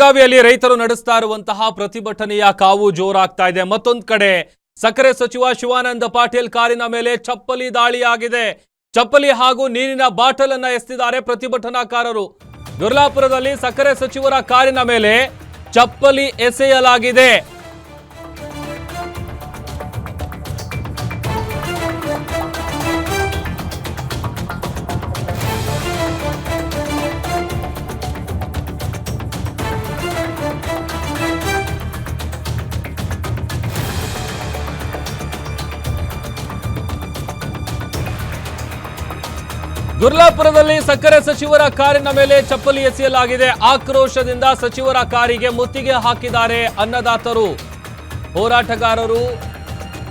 ಬೆಳಗಾವಿಯಲ್ಲಿ ರೈತರು ನಡೆಸ್ತಾ ಇರುವಂತಹ ಪ್ರತಿಭಟನೆಯ ಕಾವು ಜೋರಾಗ್ತಾ ಇದೆ. ಮತ್ತೊಂದು ಕಡೆ ಸಕ್ಕರೆ ಸಚಿವ ಶಿವಾನಂದ ಪಾಟೀಲ್ ಕಾರಿನ ಮೇಲೆ ಚಪ್ಪಲಿ ದಾಳಿಯಾಗಿದೆ. ಚಪ್ಪಲಿ ಹಾಗೂ ನೀರಿನ ಬಾಟಲ್ ಅನ್ನ ಎಸೆದಿದ್ದಾರೆ ಪ್ರತಿಭಟನಾಕಾರರು. ದುರ್ಲಾಪುರದಲ್ಲಿ ಸಕ್ಕರೆ ಸಚಿವರ ಕಾರಿನ ಮೇಲೆ ಚಪ್ಪಲಿ ಎಸೆಯಲಾಗಿದೆ. ದುರ್ಲಾಪುರದಲ್ಲಿ ಸಕ್ಕರೆ ಸಚಿವರ ಕಾರಿನ ಮೇಲೆ ಚಪ್ಪಲಿ ಎಸೆಯಲಾಗಿದೆ. ಆಕ್ರೋಶದಿಂದ ಸಚಿವರ ಕಾರಿಗೆ ಮುತ್ತಿಗೆ ಹಾಕಿದ್ದಾರೆ ಅನ್ನದಾತರು. ಹೋರಾಟಗಾರರು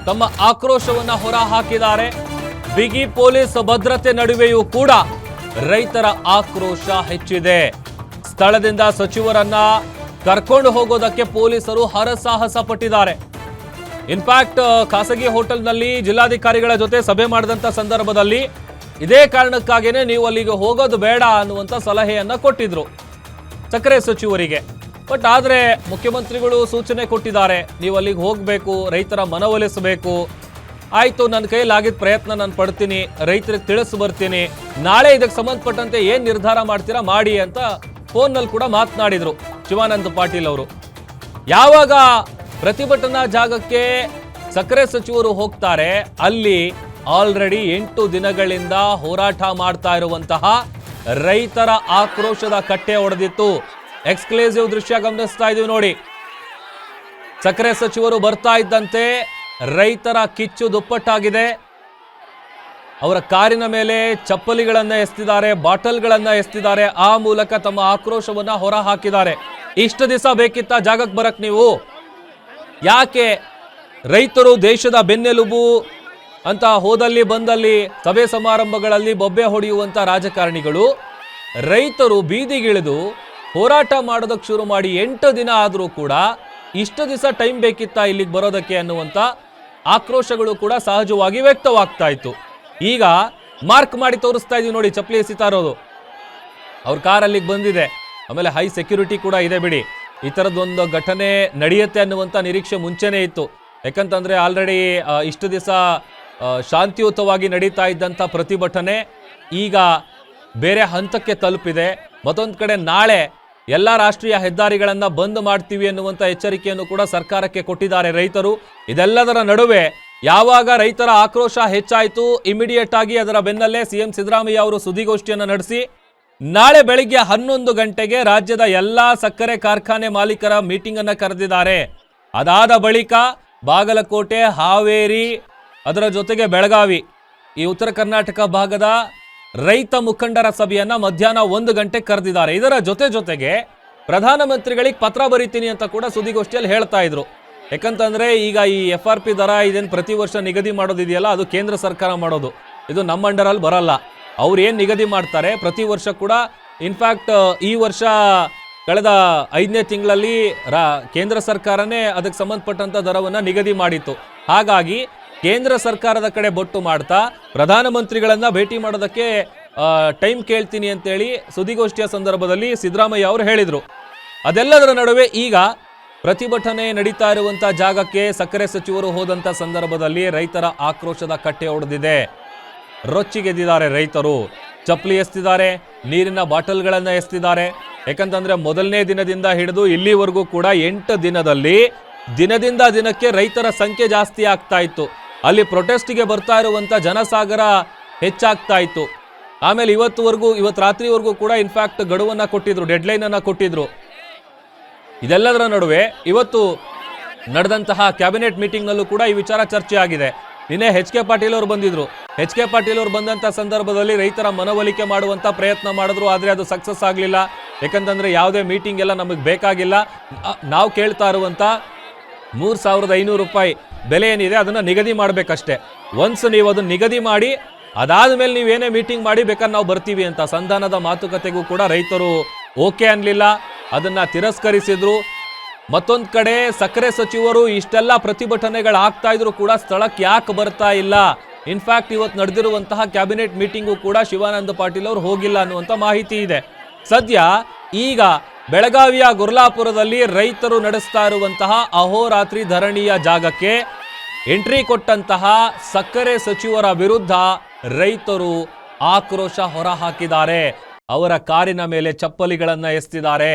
ತಮ್ಮ ಆಕ್ರೋಶವನ್ನ ಹೊರ ಹಾಕಿದ್ದಾರೆ. ಬಿಗಿ ಪೊಲೀಸ್ ಭದ್ರತೆ ನಡುವೆಯೂ ಕೂಡ ರೈತರ ಆಕ್ರೋಶ ಹೆಚ್ಚಿದೆ. ಸ್ಥಳದಿಂದ ಸಚಿವರನ್ನ ಕರ್ಕೊಂಡು ಹೋಗೋದಕ್ಕೆ ಪೊಲೀಸರು ಹರಸಾಹಸ ಪಟ್ಟಿದ್ದಾರೆ. ಇನ್ಫ್ಯಾಕ್ಟ್ ಖಾಸಗಿ ಹೋಟೆಲ್ನಲ್ಲಿ ಜಿಲ್ಲಾಧಿಕಾರಿಗಳ ಜೊತೆ ಸಭೆ ಮಾಡಿದಂತ ಸಂದರ್ಭದಲ್ಲಿ ಇದೇ ಕಾರಣಕ್ಕಾಗಿಯೇ ನೀವು ಅಲ್ಲಿಗೆ ಹೋಗೋದು ಬೇಡ ಅನ್ನುವಂಥ ಸಲಹೆಯನ್ನ ಕೊಟ್ಟಿದ್ರು ಸಕ್ಕರೆ ಸಚಿವರಿಗೆ. ಬಟ್ ಆದ್ರೆ ಮುಖ್ಯಮಂತ್ರಿಗಳು ಸೂಚನೆ ಕೊಟ್ಟಿದ್ದಾರೆ, ನೀವು ಅಲ್ಲಿಗೆ ಹೋಗಬೇಕು, ರೈತರ ಮನವೊಲಿಸಬೇಕು. ಆಯ್ತು, ನನ್ನ ಕೈಲಾಗಿದ್ದ ಪ್ರಯತ್ನ ನಾನು ಪಡ್ತೀನಿ, ರೈತರಿಗೆ ತಿಳಿಸಿ ಬರ್ತೀನಿ, ನಾಳೆ ಇದಕ್ಕೆ ಸಂಬಂಧಪಟ್ಟಂತೆ ಏನ್ ನಿರ್ಧಾರ ಮಾಡ್ತೀರಾ ಮಾಡಿ ಅಂತ ಫೋನ್ನಲ್ಲಿ ಕೂಡ ಮಾತನಾಡಿದ್ರು ಶಿವಾನಂದ ಪಾಟೀಲ್ ಅವರು. ಯಾವಾಗ ಪ್ರತಿಭಟನಾ ಜಾಗಕ್ಕೆ ಸಕ್ಕರೆ ಸಚಿವರು ಹೋಗ್ತಾರೆ, ಅಲ್ಲಿ ಆಲ್ರೆಡಿ 8 ದಿನಗಳಿಂದ ಹೋರಾಟ ಮಾಡ್ತಾ ಇರುವಂತಹ ರೈತರ ಆಕ್ರೋಶದ ಕಟ್ಟೆ ಒಡೆದಿತ್ತು. ಎಕ್ಸ್ಕ್ಲೂಸಿವ್ ದೃಶ್ಯ ಗಮನಿಸ್ತಾ ಇದೀವಿ ನೋಡಿ. ಸಕ್ಕರೆ ಸಚಿವರು ಬರ್ತಾ ಇದ್ದಂತೆ ರೈತರ ಕಿಚ್ಚು ದುಪ್ಪಟ್ಟಾಗಿದೆ. ಅವರ ಕಾರಿನ ಮೇಲೆ ಚಪ್ಪಲಿಗಳನ್ನ ಎಸೆದಿದ್ದಾರೆ, ಬಾಟಲ್ಗಳನ್ನ ಎಸೆದಿದ್ದಾರೆ. ಆ ಮೂಲಕ ತಮ್ಮ ಆಕ್ರೋಶವನ್ನ ಹೊರ ಹಾಕಿದ್ದಾರೆ. ಇಷ್ಟು ದಿವಸ ಬೇಕಿತ್ತ ಜಾಗಕ್ಕೆ ಬರಕ್ ನೀವು? ಯಾಕೆ ರೈತರು ದೇಶದ ಬೆನ್ನೆಲುಬು ಅಂತ ಹೋದಲ್ಲಿ ಬಂದಲ್ಲಿ ಸಭೆ ಸಮಾರಂಭಗಳಲ್ಲಿ ಬೊಬ್ಬೆ ಹೊಡೆಯುವಂತ ರಾಜಕಾರಣಿಗಳು ರೈತರು ಬೀದಿಗಿಳಿದು ಹೋರಾಟ ಮಾಡೋದಕ್ಕೆ ಶುರು ಮಾಡಿ 8 ದಿನ ಆದರೂ ಕೂಡ ಇಷ್ಟು ದಿವಸ ಟೈಮ್ ಬೇಕಿತ್ತ ಇಲ್ಲಿಗೆ ಬರೋದಕ್ಕೆ ಅನ್ನುವಂತ ಆಕ್ರೋಶಗಳು ಕೂಡ ಸಹಜವಾಗಿ ವ್ಯಕ್ತವಾಗ್ತಾ ಇತ್ತು. ಈಗ ಮಾರ್ಕ್ ಮಾಡಿ ತೋರಿಸ್ತಾ ಇದೀವಿ ನೋಡಿ, ಚಪ್ಪಲಿ ಎಸಿತಾ ಇರೋದು. ಅವ್ರ ಕಾರ್ ಅಲ್ಲಿಗೆ ಬಂದಿದೆ, ಆಮೇಲೆ ಹೈ ಸೆಕ್ಯೂರಿಟಿ ಕೂಡ ಇದೆ. ಬಿಡಿ, ಈ ಥರದ್ದೊಂದು ಘಟನೆ ನಡೆಯುತ್ತೆ ಅನ್ನುವಂಥ ನಿರೀಕ್ಷೆ ಮುಂಚೆನೇ ಇತ್ತು. ಯಾಕಂತಂದ್ರೆ ಆಲ್ರೆಡಿ ಇಷ್ಟು ದಿವಸ ಶಾಂತಿಯುತವಾಗಿ ನಡೀತಾ ಇದ್ದಂಥ ಪ್ರತಿಭಟನೆ ಈಗ ಬೇರೆ ಹಂತಕ್ಕೆ ತಲುಪಿದೆ. ಮತ್ತೊಂದು ಕಡೆ ನಾಳೆ ಎಲ್ಲ ರಾಷ್ಟ್ರೀಯ ಹೆದ್ದಾರಿಗಳನ್ನ ಬಂದ್ ಮಾಡ್ತೀವಿ ಅನ್ನುವಂಥ ಎಚ್ಚರಿಕೆಯನ್ನು ಕೂಡ ಸರ್ಕಾರಕ್ಕೆ ಕೊಟ್ಟಿದ್ದಾರೆ ರೈತರು. ಇದೆಲ್ಲದರ ನಡುವೆ ಯಾವಾಗ ರೈತರ ಆಕ್ರೋಶ ಹೆಚ್ಚಾಯಿತು, ಇಮಿಡಿಯೇಟ್ ಆಗಿ ಅದರ ಬೆನ್ನಲ್ಲೇ ಸಿಎಂ ಸಿದ್ದರಾಮಯ್ಯ ಅವರು ಸುದ್ದಿಗೋಷ್ಠಿಯನ್ನು ನಡೆಸಿ ನಾಳೆ ಬೆಳಿಗ್ಗೆ 11 ಗಂಟೆಗೆ ರಾಜ್ಯದ ಎಲ್ಲಾ ಸಕ್ಕರೆ ಕಾರ್ಖಾನೆ ಮಾಲೀಕರ ಮೀಟಿಂಗ್ ಅನ್ನ ಕರೆದಿದ್ದಾರೆ. ಅದಾದ ಬಳಿಕ ಬಾಗಲಕೋಟೆ, ಹಾವೇರಿ, ಅದರ ಜೊತೆಗೆ ಬೆಳಗಾವಿ, ಈ ಉತ್ತರ ಕರ್ನಾಟಕ ಭಾಗದ ರೈತ ಮುಖಂಡರ ಸಭೆಯನ್ನ ಮಧ್ಯಾಹ್ನ 1 ಗಂಟೆಗೆ ಕರೆದಿದ್ದಾರೆ. ಇದರ ಜೊತೆಗೆ ಪ್ರಧಾನಮಂತ್ರಿಗಳಿಗೆ ಪತ್ರ ಬರೀತೀನಿ ಅಂತ ಕೂಡ ಸುದ್ದಿಗೋಷ್ಠಿಯಲ್ಲಿ ಹೇಳ್ತಾ ಇದ್ರು. ಯಾಕಂತಂದ್ರೆ ಈಗ ಈ FRP ದರ ಇದೇನು ಪ್ರತಿ ವರ್ಷ ನಿಗದಿ ಮಾಡೋದಿದೆಯಲ್ಲ, ಅದು ಕೇಂದ್ರ ಸರ್ಕಾರ ಮಾಡೋದು, ಇದು ನಮ್ಮ ಅಂಡರಲ್ಲಿ ಬರಲ್ಲ. ಅವ್ರು ಏನ್ ನಿಗದಿ ಮಾಡ್ತಾರೆ ಪ್ರತಿ ವರ್ಷ ಕೂಡ. ಇನ್ಫ್ಯಾಕ್ಟ್ ಈ ವರ್ಷ ಕಳೆದ 5ನೇ ತಿಂಗಳಲ್ಲಿ ಕೇಂದ್ರ ಸರ್ಕಾರನೇ ಅದಕ್ಕೆ ಸಂಬಂಧಪಟ್ಟಂತ ದರವನ್ನ ನಿಗದಿ ಮಾಡಿತ್ತು. ಹಾಗಾಗಿ ಕೇಂದ್ರ ಸರ್ಕಾರದ ಕಡೆ ಬೊಟ್ಟು ಮಾಡ್ತಾ ಪ್ರಧಾನಮಂತ್ರಿಗಳನ್ನ ಭೇಟಿ ಮಾಡೋದಕ್ಕೆ ಟೈಮ್ ಕೇಳ್ತೀನಿ ಅಂತೇಳಿ ಸುದ್ದಿಗೋಷ್ಠಿಯ ಸಂದರ್ಭದಲ್ಲಿ ಸಿದ್ದರಾಮಯ್ಯ ಅವರು ಹೇಳಿದ್ರು. ಅದೆಲ್ಲದರ ನಡುವೆ ಈಗ ಪ್ರತಿಭಟನೆ ನಡೀತಾ ಇರುವಂತಹ ಜಾಗಕ್ಕೆ ಸಕ್ಕರೆ ಸಚಿವರು ಹೋದಂತ ಸಂದರ್ಭದಲ್ಲಿ ರೈತರ ಆಕ್ರೋಶದ ಕಟ್ಟೆ ಒಡೆದಿದೆ. ರೊಚ್ಚಿಗೆದ್ದಿದ್ದಾರೆ ರೈತರು. ಚಪ್ಪಲಿ ಎಸೆದಿದ್ದಾರೆ, ನೀರಿನ ಬಾಟಲ್ಗಳನ್ನ ಎಸೆದಿದ್ದಾರೆ. ಯಾಕಂತಂದ್ರೆ ಮೊದಲನೇ ದಿನದಿಂದ ಹಿಡಿದು ಇಲ್ಲಿವರೆಗೂ ಕೂಡ 8 ದಿನದಲ್ಲಿ ದಿನದಿಂದ ದಿನಕ್ಕೆ ರೈತರ ಸಂಖ್ಯೆ ಜಾಸ್ತಿ ಆಗ್ತಾ ಇತ್ತು. ಅಲ್ಲಿ ಪ್ರೊಟೆಸ್ಟ್ಗೆ ಬರ್ತಾ ಇರುವಂತ ಜನಸಾಗರ ಹೆಚ್ಚಾಗ್ತಾ ಇತ್ತು. ಆಮೇಲೆ ಇವತ್ತು ರಾತ್ರಿವರೆಗೂ ಕೂಡ ಇನ್ಫ್ಯಾಕ್ಟ್ ಗಡುವನ್ನ ಕೊಟ್ಟಿದ್ರು, ಡೆಡ್ಲೈನ್ ಅನ್ನ ಕೊಟ್ಟಿದ್ರು. ಇದೆಲ್ಲದರ ನಡುವೆ ಇವತ್ತು ನಡೆದಂತಹ ಕ್ಯಾಬಿನೆಟ್ ಮೀಟಿಂಗ್ ನಲ್ಲೂ ಕೂಡ ಈ ವಿಚಾರ ಚರ್ಚೆ ಆಗಿದೆ. ನಿನ್ನೆ HK ಪಾಟೀಲ್ ಅವರು ಬಂದಿದ್ರು. HK ಪಾಟೀಲ್ ಅವರು ಬಂದಂತ ಸಂದರ್ಭದಲ್ಲಿ ರೈತರ ಮನವೊಲಿಕೆ ಮಾಡುವಂತ ಪ್ರಯತ್ನ ಮಾಡಿದ್ರು, ಆದ್ರೆ ಅದು ಸಕ್ಸಸ್ ಆಗ್ಲಿಲ್ಲ. ಯಾಕಂತಂದ್ರೆ ಯಾವುದೇ ಮೀಟಿಂಗ್ ಎಲ್ಲ ನಮಗೆ ಬೇಕಾಗಿಲ್ಲ, ನಾವು ಕೇಳ್ತಾ ಇರುವಂತ 3500 ರೂಪಾಯಿ ಬೆಲೆ ಏನಿದೆ ಅದನ್ನ ನಿಗದಿ ಮಾಡ್ಬೇಕಷ್ಟೇ. ಒನ್ಸ್ ನೀವು ಅದನ್ನ ನಿಗದಿ ಮಾಡಿ ಅದಾದ್ಮೇಲೆ ನೀವೇನೇ ಮೀಟಿಂಗ್ ಮಾಡಿ ಬೇಕಾದ್ರೆ ನಾವು ಬರ್ತೀವಿ ಅಂತ ಸಂಧಾನದ ಮಾತುಕತೆಗೂ ಕೂಡ ರೈತರು ಓಕೆ ಅನ್ಲಿಲ್ಲ, ಅದನ್ನ ತಿರಸ್ಕರಿಸಿದ್ರು. ಮತ್ತೊಂದು ಕಡೆ ಸಕ್ಕರೆ ಸಚಿವರು ಇಷ್ಟೆಲ್ಲ ಪ್ರತಿಭಟನೆಗಳಾಗ್ತಾ ಇದ್ರು ಕೂಡ ಸ್ಥಳಕ್ಕೆ ಯಾಕೆ ಬರ್ತಾ ಇಲ್ಲ? ಇನ್ಫ್ಯಾಕ್ಟ್ ಇವತ್ತು ನಡೆದಿರುವಂತಹ ಕ್ಯಾಬಿನೆಟ್ ಮೀಟಿಂಗು ಕೂಡ ಶಿವಾನಂದ ಪಾಟೀಲ್ ಅವರು ಹೋಗಿಲ್ಲ ಅನ್ನುವಂಥ ಮಾಹಿತಿ ಇದೆ. ಸದ್ಯ ಈಗ ಬೆಳಗಾವಿಯ ಗುರ್ಲಾಪುರದಲ್ಲಿ ರೈತರು ನಡೆಸ್ತಾ ಇರುವಂತಹ ಅಹೋರಾತ್ರಿ ಧರಣಿಯ ಜಾಗಕ್ಕೆ ಎಂಟ್ರಿ ಕೊಟ್ಟಂತಹ ಸಕ್ಕರೆ ಸಚಿವರ ವಿರುದ್ಧ ರೈತರು ಆಕ್ರೋಶ ಹೊರಹಾಕಿದ್ದಾರೆ. ಅವರ ಕಾರಿನ ಮೇಲೆ ಚಪ್ಪಲಿಗಳನ್ನ ಎಸೆದಿದ್ದಾರೆ.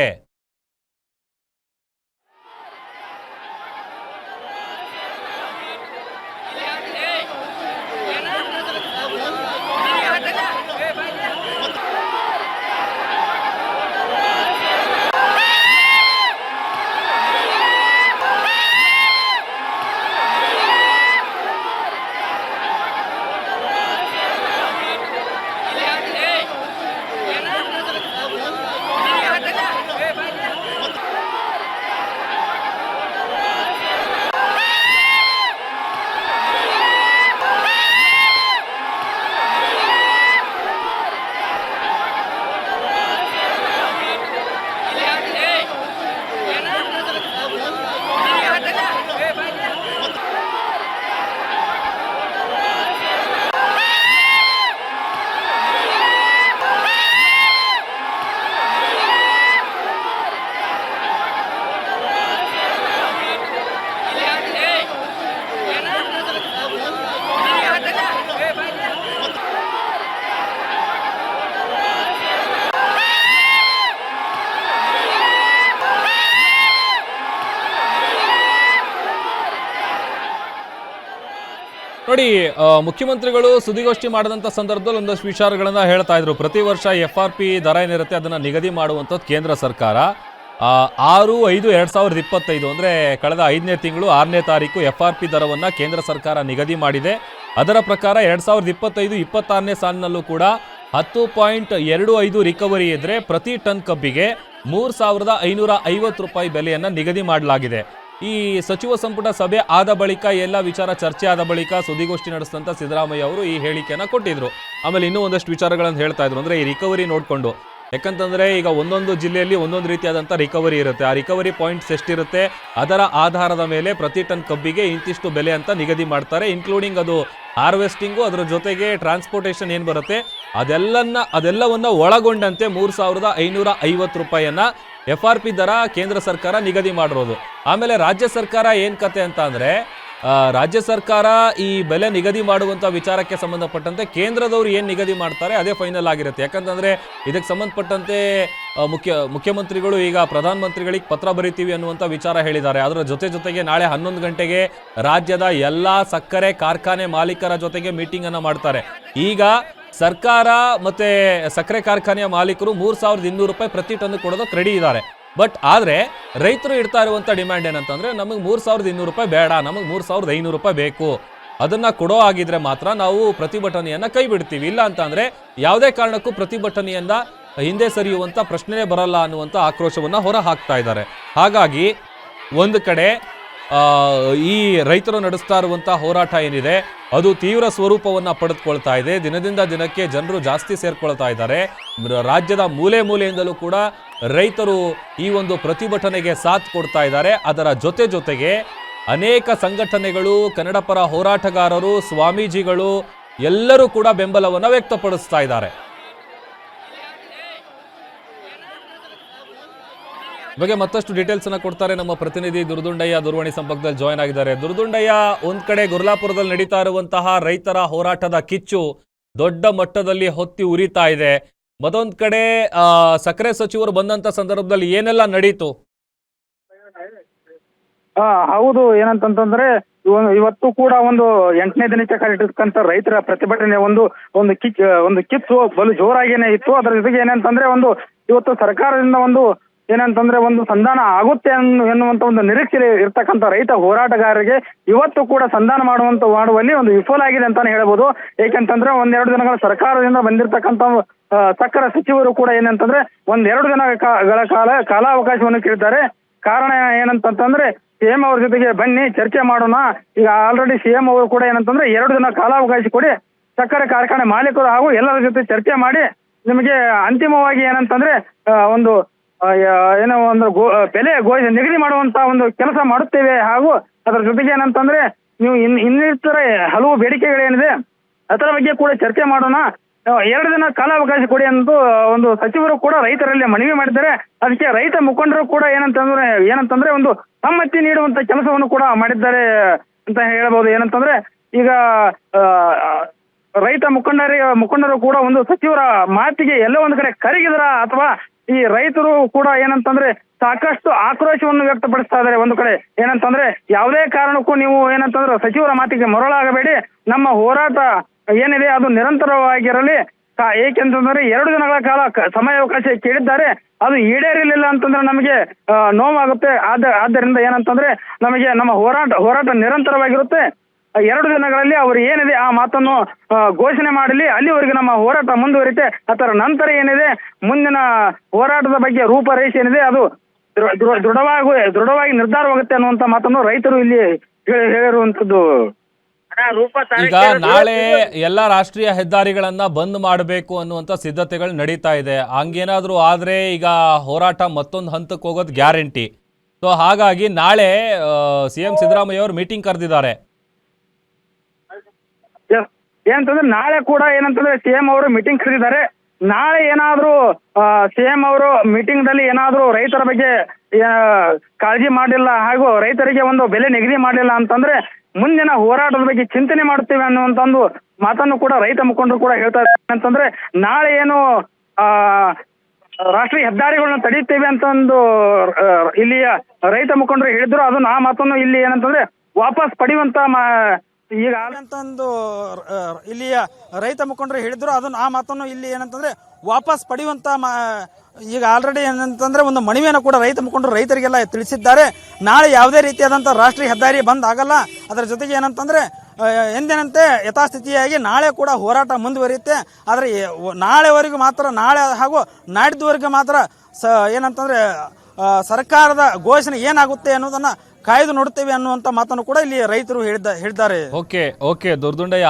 ನೋಡಿ, ಮುಖ್ಯಮಂತ್ರಿಗಳು ಸುದ್ದಿಗೋಷ್ಠಿ ಮಾಡಿದಂಥ ಸಂದರ್ಭದಲ್ಲಿ ಒಂದಷ್ಟು ವಿಚಾರಗಳನ್ನ ಹೇಳ್ತಾ ಇದ್ರು. ಪ್ರತಿ ವರ್ಷ FRP ದರ ಏನಿರುತ್ತೆ ಅದನ್ನ ನಿಗದಿ ಮಾಡುವಂಥದ್ದು ಕೇಂದ್ರ ಸರ್ಕಾರ. 6/5/2025 ಅಂದರೆ ಕಳೆದ 5ನೇ ತಿಂಗಳು 6ನೇ ತಾರೀಕು FRP ದರವನ್ನು ಕೇಂದ್ರ ಸರ್ಕಾರ ನಿಗದಿ ಮಾಡಿದೆ. ಅದರ ಪ್ರಕಾರ 2025-26ನೇ ಸಾಲಿನಲ್ಲೂ ಕೂಡ 10.25 ರಿಕವರಿ ಇದ್ರೆ ಪ್ರತಿ ಟನ್ ಕಬ್ಬಿಗೆ 3,550 ರೂಪಾಯಿ ಬೆಲೆಯನ್ನು ನಿಗದಿ ಮಾಡಲಾಗಿದೆ. ಈ ಸಚಿವ ಸಂಪುಟ ಸಭೆ ಆದ ಬಳಿಕ ಎಲ್ಲ ವಿಚಾರ ಚರ್ಚೆ ಆದ ಬಳಿಕ ಸುದ್ದಿಗೋಷ್ಠಿ ನಡೆಸಿದಂಥ ಸಿದ್ದರಾಮಯ್ಯ ಅವರು ಈ ಹೇಳಿಕೆಯನ್ನು ಕೊಟ್ಟಿದ್ರು. ಆಮೇಲೆ ಇನ್ನೂ ಒಂದಷ್ಟು ವಿಚಾರಗಳನ್ನು ಹೇಳ್ತಾ ಇದ್ರು. ಅಂದರೆ ಈ ರಿಕವರಿ ನೋಡಿಕೊಂಡು, ಯಾಕಂತಂದರೆ ಈಗ ಒಂದೊಂದು ಜಿಲ್ಲೆಯಲ್ಲಿ ಒಂದೊಂದು ರೀತಿಯಾದಂಥ ರಿಕವರಿ ಇರುತ್ತೆ. ಆ ರಿಕವರಿ ಪಾಯಿಂಟ್ಸ್ ಎಷ್ಟಿರುತ್ತೆ ಅದರ ಆಧಾರದ ಮೇಲೆ ಪ್ರತಿ ಟನ್ ಕಬ್ಬಿಗೆ ಇಂತಿಷ್ಟು ಬೆಲೆ ಅಂತ ನಿಗದಿ ಮಾಡ್ತಾರೆ. ಇನ್ಕ್ಲೂಡಿಂಗ್ ಅದು ಹಾರ್ವೆಸ್ಟಿಂಗು, ಅದರ ಜೊತೆಗೆ ಟ್ರಾನ್ಸ್ಪೋರ್ಟೇಷನ್ ಏನು ಬರುತ್ತೆ ಅದೆಲ್ಲವನ್ನ ಒಳಗೊಂಡಂತೆ 3,550 ರೂಪಾಯಿಯನ್ನ FRP ದರ ಕೇಂದ್ರ ಸರ್ಕಾರ ನಿಗದಿ ಮಾಡಿರೋದು. ಆಮೇಲೆ ರಾಜ್ಯ ಸರ್ಕಾರ ಏನು ಕತೆ ಅಂತ ಅಂದರೆ, ರಾಜ್ಯ ಸರ್ಕಾರ ಈ ಬೆಲೆ ನಿಗದಿ ಮಾಡುವಂಥ ವಿಚಾರಕ್ಕೆ ಸಂಬಂಧಪಟ್ಟಂತೆ ಕೇಂದ್ರದವರು ಏನು ನಿಗದಿ ಮಾಡ್ತಾರೆ ಅದೇ ಫೈನಲ್ ಆಗಿರುತ್ತೆ. ಯಾಕಂತಂದರೆ ಇದಕ್ಕೆ ಸಂಬಂಧಪಟ್ಟಂತೆ ಮುಖ್ಯಮಂತ್ರಿಗಳು ಈಗ ಪ್ರಧಾನಮಂತ್ರಿಗಳಿಗೆ ಪತ್ರ ಬರೀತೀವಿ ಅನ್ನುವಂಥ ವಿಚಾರ ಹೇಳಿದ್ದಾರೆ. ಅದರ ಜೊತೆಗೆ ನಾಳೆ 11 ಗಂಟೆಗೆ ರಾಜ್ಯದ ಎಲ್ಲ ಸಕ್ಕರೆ ಕಾರ್ಖಾನೆ ಮಾಲೀಕರ ಜೊತೆಗೆ ಮೀಟಿಂಗನ್ನು ಮಾಡ್ತಾರೆ. ಈಗ ಸರ್ಕಾರ ಮತ್ತು ಸಕ್ಕರೆ ಕಾರ್ಖಾನೆಯ ಮಾಲೀಕರು 3,200 ರೂಪಾಯಿ ಪ್ರತಿ ಟನ್ ಕೊಡೋದಕ್ಕೆ ರೆಡಿ ಇದ್ದಾರೆ. ಬಟ್ ಆದರೆ ರೈತರು ಇಡ್ತಾ ಇರುವಂಥ ಡಿಮ್ಯಾಂಡ್ ಏನಂತಂದರೆ, ನಮಗೆ 3,200 ರೂಪಾಯಿ ಬೇಡ, ನಮಗೆ 3,500 ರೂಪಾಯಿ ಬೇಕು. ಅದನ್ನು ಕೊಡೋ ಆಗಿದ್ರೆ ಮಾತ್ರ ನಾವು ಪ್ರತಿಭಟನೆಯನ್ನು ಕೈ ಬಿಡ್ತೀವಿ, ಇಲ್ಲ ಅಂತಂದರೆ ಯಾವುದೇ ಕಾರಣಕ್ಕೂ ಪ್ರತಿಭಟನೆಯಿಂದ ಹಿಂದೆ ಸರಿಯುವಂಥ ಪ್ರಶ್ನೆನೇ ಬರಲ್ಲ ಅನ್ನುವಂಥ ಆಕ್ರೋಶವನ್ನು ಹೊರ ಹಾಕ್ತಾ ಇದ್ದಾರೆ. ಹಾಗಾಗಿ ಒಂದು ಕಡೆ ಈ ರೈತರು ನಡೆಸ್ತಾ ಇರುವಂಥ ಹೋರಾಟ ಏನಿದೆ ಅದು ತೀವ್ರ ಸ್ವರೂಪವನ್ನು ಪಡೆದುಕೊಳ್ತಾ ಇದೆ. ದಿನದಿಂದ ದಿನಕ್ಕೆ ಜನರು ಜಾಸ್ತಿ ಸೇರ್ಕೊಳ್ತಾ ಇದ್ದಾರೆ. ರಾಜ್ಯದ ಮೂಲೆ ಮೂಲೆಯಿಂದಲೂ ಕೂಡ ರೈತರು ಈ ಒಂದು ಪ್ರತಿಭಟನೆಗೆ ಸಾಥ್ ಕೊಡ್ತಾ ಇದ್ದಾರೆ. ಅದರ ಜೊತೆಗೆ ಅನೇಕ ಸಂಘಟನೆಗಳು, ಕನ್ನಡ ಪರ ಹೋರಾಟಗಾರರು, ಸ್ವಾಮೀಜಿಗಳು ಎಲ್ಲರೂ ಕೂಡ ಬೆಂಬಲವನ್ನು ವ್ಯಕ್ತಪಡಿಸ್ತಾ ಇದ್ದಾರೆ. ಬಗ್ಗೆ ಮತ್ತಷ್ಟು ಡೀಟೇಲ್ಸ್ ಅನ್ನ ಕೊಡ್ತಾರೆ ನಮ್ಮ ಪ್ರತಿನಿಧಿ ದುರ್ದುಂಡಯ್ಯ ದೂರವಾಣಿ ಸಂಪರ್ಕದಲ್ಲಿ ಜಾಯ್ನ್ ಆಗಿದ್ದಾರೆ. ದುರ್ದುಂಡಯ್ಯ, ಒಂದ್ ಕಡೆ ಗುರ್ಲಾಪುರದಲ್ಲಿ ನಡೀತಾ ಇರುವಂತಹ ರೈತರ ಹೋರಾಟದ ಕಿಚ್ಚು ದೊಡ್ಡ ಮಟ್ಟದಲ್ಲಿ ಹೊತ್ತಿ ಉರಿತಾ ಇದೆ. ಮತ್ತೊಂದ್ ಕಡೆ ಸಕ್ಕರೆ ಸಚಿವರು ಬಂದಂತ ಸಂದರ್ಭದಲ್ಲಿ ಏನೆಲ್ಲ ನಡೀತು? ಹೌದು, ಏನಂತಂದ್ರೆ ಇವತ್ತು ಕೂಡ ಒಂದು 8ನೇ ದಿನಕ್ಕೆ ಕಾಲಿಟ್ಟಿರ್ತಕ್ಕಂಥ ರೈತರ ಪ್ರತಿಭಟನೆ ಒಂದು ಕಿಚ್ಚು ಬಲು ಜೋರಾಗೇನೆ ಇತ್ತು. ಅದರ ಜೊತೆಗೆ ಏನಂತಂದ್ರೆ ಇವತ್ತು ಸರ್ಕಾರದಿಂದ ಏನಂತಂದ್ರೆ ಸಂಧಾನ ಆಗುತ್ತೆ ಎನ್ನುವಂತ ಒಂದು ನಿರೀಕ್ಷೆ ಇರ್ತಕ್ಕಂಥ ರೈತ ಹೋರಾಟಗಾರರಿಗೆ ಇವತ್ತು ಕೂಡ ಸಂಧಾನ ಮಾಡುವಲ್ಲಿ ವಿಫಲ ಆಗಿದೆ ಅಂತಾನೆ ಹೇಳ್ಬೋದು. ಏಕೆಂತಂದ್ರೆ 1-2 ದಿನಗಳ ಸರ್ಕಾರದಿಂದ ಬಂದಿರತಕ್ಕಂಥ ಸಕ್ಕರೆ ಸಚಿವರು ಕೂಡ ಏನಂತಂದ್ರೆ 1-2 ದಿನಗಳ ಕಾಲಾವಕಾಶವನ್ನು ಕೇಳಿದ್ದಾರೆ. ಕಾರಣ ಏನಂತಂದ್ರೆ CM ಅವ್ರ ಜೊತೆಗೆ ಬನ್ನಿ ಚರ್ಚೆ ಮಾಡೋಣ. ಈಗ ಆಲ್ರೆಡಿ CM ಅವರು ಕೂಡ ಏನಂತಂದ್ರೆ 2 ದಿನ ಕಾಲಾವಕಾಶ ಕೊಡಿ, ಸಕ್ಕರೆ ಕಾರ್ಖಾನೆ ಮಾಲೀಕರು ಹಾಗೂ ಎಲ್ಲರ ಜೊತೆ ಚರ್ಚೆ ಮಾಡಿ ನಿಮಗೆ ಅಂತಿಮವಾಗಿ ಏನಂತಂದ್ರೆ ಬೆಲೆ ನಿಗದಿ ಮಾಡುವಂತ ಕೆಲಸ ಮಾಡುತ್ತೇವೆ. ಹಾಗೂ ಅದರ ಜೊತೆಗೆ ಏನಂತಂದ್ರೆ ನೀವು ಇನ್ನಿತರ ಹಲವು ಬೇಡಿಕೆಗಳೇನಿದೆ ಅದರ ಬಗ್ಗೆ ಕೂಡ ಚರ್ಚೆ ಮಾಡೋಣ. 2 ದಿನ ಕಾಲಾವಕಾಶ ಕೊಡಿ ಎಂದು ಒಂದು ಸಚಿವರು ಕೂಡ ರೈತರಲ್ಲಿ ಮನವಿ ಮಾಡಿದ್ದಾರೆ. ಅದಕ್ಕೆ ರೈತ ಮುಖಂಡರು ಕೂಡ ಏನಂತಂದ್ರೆ ಒಂದು ಸಮ್ಮತಿ ನೀಡುವಂತ ಕೆಲಸವನ್ನು ಕೂಡ ಮಾಡಿದ್ದಾರೆ ಅಂತ ಹೇಳಬಹುದು. ಏನಂತಂದ್ರೆ ಈಗ ರೈತ ಮುಖಂಡರು ಕೂಡ ಒಂದು ಸಚಿವರ ಮಾತಿಗೆ ಎಲ್ಲೋ ಒಂದು ಕಡೆ ಕರಗಿದ್ರ ಅಥವಾ ಈ ರೈತರು ಕೂಡ ಏನಂತಂದ್ರೆ ಸಾಕಷ್ಟು ಆಕ್ರೋಶವನ್ನು ವ್ಯಕ್ತಪಡಿಸ್ತಾ ಇದ್ದಾರೆ. ಒಂದು ಕಡೆ ಏನಂತಂದ್ರೆ ಯಾವುದೇ ಕಾರಣಕ್ಕೂ ನೀವು ಏನಂತಂದ್ರೆ ಸಚಿವರ ಮಾತಿಗೆ ಮರಳಾಗಬೇಡಿ, ನಮ್ಮ ಹೋರಾಟ ಏನಿದೆ ಅದು ನಿರಂತರವಾಗಿರಲಿ. ಏಕೆಂತಂದ್ರೆ 2 ದಿನಗಳ ಕಾಲ ಸಮಯಾವಕಾಶ ಕೇಳಿದ್ದಾರೆ, ಅದು ಈಡೇರಲಿಲ್ಲ ಅಂತಂದ್ರೆ ನಮಗೆ ನೋವಾಗುತ್ತೆ. ಆದ್ದರಿಂದ ಏನಂತಂದ್ರೆ ನಮಗೆ ನಮ್ಮ ಹೋರಾಟ ನಿರಂತರವಾಗಿರುತ್ತೆ. 2 ದಿನಗಳಲ್ಲಿ ಅವರು ಏನಿದೆ ಆ ಮಾತನ್ನು ಘೋಷಣೆ ಮಾಡಲಿ, ಅಲ್ಲಿವರೆಗೆ ನಮ್ಮ ಹೋರಾಟ ಮುಂದುವರಿತೆ. ಅದರ ನಂತರ ಏನಿದೆ ಮುಂದಿನ ಹೋರಾಟದ ಬಗ್ಗೆ ರೂಪರೇಷೆ ಏನಿದೆ ಅದು ದೃಢವಾಗಿ ನಿರ್ಧಾರವಾಗುತ್ತೆ ಅನ್ನುವಂತ ಮಾತನ್ನು ರೈತರು ಇಲ್ಲಿ ಹೇಳಿರುವಂತದ್ದು. ಈಗ ನಾಳೆ ಎಲ್ಲಾ ರಾಷ್ಟ್ರೀಯ ಹೆದ್ದಾರಿಗಳನ್ನ ಬಂದ್ ಮಾಡಬೇಕು ಅನ್ನುವಂತ ಸಿದ್ಧತೆಗಳು ನಡೀತಾ ಇದೆ. ಹಂಗೇನಾದ್ರೂ ಆದ್ರೆ ಈಗ ಹೋರಾಟ ಮತ್ತೊಂದು ಹಂತಕ್ಕೆ ಹೋಗೋದು ಗ್ಯಾರಂಟಿ. ಸೊ ಹಾಗಾಗಿ ನಾಳೆ ಸಿಎಂ ಸಿದ್ದರಾಮಯ್ಯ ಅವರು ಮೀಟಿಂಗ್ ಕರೆದಿದ್ದಾರೆ. ಏನಂತಂದ್ರೆ ನಾಳೆ ಕೂಡ ಏನಂತಂದ್ರೆ ಸಿಎಂ ಅವರು ಮೀಟಿಂಗ್ ಕರೆದಿದ್ದಾರೆ. ನಾಳೆ ಏನಾದ್ರೂ ಸಿಎಂ ಅವರು ಮೀಟಿಂಗ್ ದಲ್ಲಿ ಏನಾದ್ರೂ ರೈತರ ಬಗ್ಗೆ ಕಾಳಜಿ ಮಾಡಲಿಲ್ಲ ಹಾಗೂ ರೈತರಿಗೆ ಒಂದು ಬೆಲೆ ನಿಗದಿ ಮಾಡಲಿಲ್ಲ ಅಂತಂದ್ರೆ ಮುಂದಿನ ಹೋರಾಟದ ಬಗ್ಗೆ ಚಿಂತನೆ ಮಾಡುತ್ತೇವೆ ಅನ್ನುವಂತ ಒಂದು ಮಾತನ್ನು ಕೂಡ ರೈತ ಮುಖಂಡರು ಕೂಡ ಹೇಳ್ತಾ ಇದ್ದಾರೆ. ಅಂತಂದ್ರೆ ನಾಳೆ ಏನು ರಾಷ್ಟ್ರೀಯ ಹೆದ್ದಾರಿಗಳನ್ನ ತಡೆಯುತ್ತೇವೆ ಅಂತ ಒಂದು ಇಲ್ಲಿಯ ರೈತ ಮುಖಂಡರು ಹೇಳಿದ್ರು. ಅದನ್ನ ಆ ಮಾತನ್ನು ಇಲ್ಲಿ ಏನಂತಂದ್ರೆ ವಾಪಸ್ ಪಡೆಯುವಂತ ಈಗ ಅಂತಂದು ಇಲ್ಲಿಯ ರೈತ ಮುಖಂಡರು ಹೇಳಿದ್ರು. ಅದನ್ನು ಆ ಮಾತನ್ನು ಇಲ್ಲಿ ಏನಂತಂದ್ರೆ ವಾಪಸ್ ಪಡೆಯುವಂತ ಈಗ ಆಲ್ರೆಡಿ ಏನಂತಂದ್ರೆ ಒಂದು ಮನವಿಯನ್ನು ಕೂಡ ರೈತ ಮುಖಂಡರು ರೈತರಿಗೆಲ್ಲ ತಿಳಿಸಿದ್ದಾರೆ. ನಾಳೆ ಯಾವುದೇ ರೀತಿಯಾದಂಥ ರಾಷ್ಟ್ರೀಯ ಹೆದ್ದಾರಿ ಬಂದ್ ಆಗಲ್ಲ. ಅದರ ಜೊತೆಗೆ ಏನಂತಂದ್ರೆ ಎಂದಿನಂತೆ ಯಥಾಸ್ಥಿತಿಯಾಗಿ ನಾಳೆ ಕೂಡ ಹೋರಾಟ ಮುಂದುವರಿಯುತ್ತೆ. ಆದರೆ ನಾಳೆವರೆಗೂ ಮಾತ್ರ, ನಾಳೆ ಹಾಗೂ ನಾಡಿದ್ದವರೆಗೆ ಮಾತ್ರ ಏನಂತಂದ್ರೆ ಸರ್ಕಾರದ ಘೋಷಣೆ ಏನಾಗುತ್ತೆ ಅನ್ನೋದನ್ನ ಕಾಯ್ದು ನೋಡುತ್ತೇವೆ ಅನ್ನುವಂತ ಮಾತನ್ನು ಕೂಡ ಇಲ್ಲಿ ರೈತರು ಹೇಳಿದ್ದಾರೆ. ಓಕೆ ದುರ್ದುಂಡಯ್ಯ,